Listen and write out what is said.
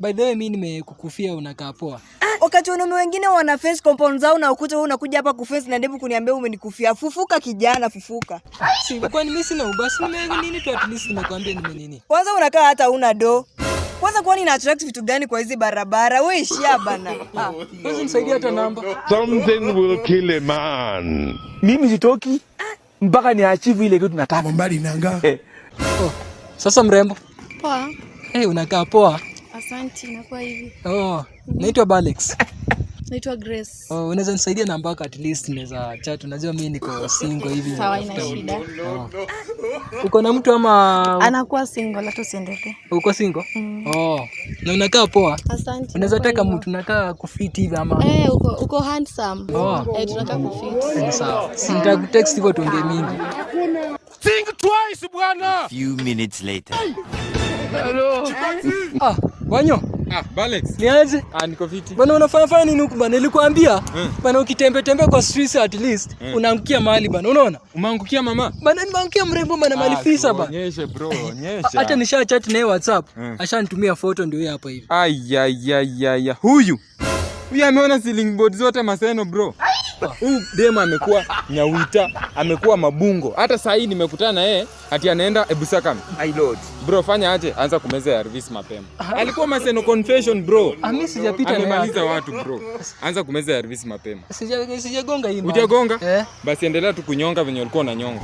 By the way mimi nimekukufia unakaa poa. Wakati wanaume wengine wana face compound zao na ukuta wewe unakuja hapa kuface na ndevu kuniambia umenikufia. Fufuka kijana, fufuka. Si kwani mimi sina ubasi nini tu at least nimekwambia nini. Kwanza unakaa hata una do. Kwanza kwani ina attract vitu gani kwa hizi barabara? Wewe ishia bana. Wewe nisaidie hata namba. Something will kill a man. Mimi sitoki mpaka ni achieve ile kitu nataka. Mbali nanga. Sasa mrembo. Poa. Unakaa poa. Asante, inakuwa hivi. Naitwa Balex. Naitwa Grace. Unaweza nisaidia namba yako at least naweza chat. Unajua mimi niko single hivi. Sawa, ina shida. Uko na mtu ama anakuwa single, hata usiendelee. Uko single? Na unakaa poa. Asante. Unaweza taka mtu unakaa kufiti hivi ama? Uko handsome. Tunakaa kufiti. Sawa. Nitakutext hivyo tuongee mingi. Think twice, bwana. Few minutes later. Hello. Wanyo. Balex. Niaje? Niko fiti. Bwana unafanya nini huku bwana? Nilikwambia bwana ukitembe kwa streets at least unaangukia mahali bwana. Unaona? Umeangukia mama? Bwana nimeangukia mrembo bwana mahali fisa bwana. Nyeshe bro, nyeshe. Hata nisha chat naye WhatsApp. Ashanitumia photo ndio hiyo hapa hivi. Ayayayaya. Huyu ameona ceiling board zote Maseno bro. Huyu dema amekuwa nyawita, amekuwa mabungo. Hata saa hii nimekutana na yeye ati anaenda Ebusakam. My lord. Bro fanya aje? Anza kumeza ARVs mapema. Alikuwa Maseno confession bro. Mimi sijapita naye. Amemaliza watu bro. Anza kumeza ARVs mapema. Sijagonga hii. Hujagonga? Basi endelea tu kunyonga venye ulikuwa unanyonga.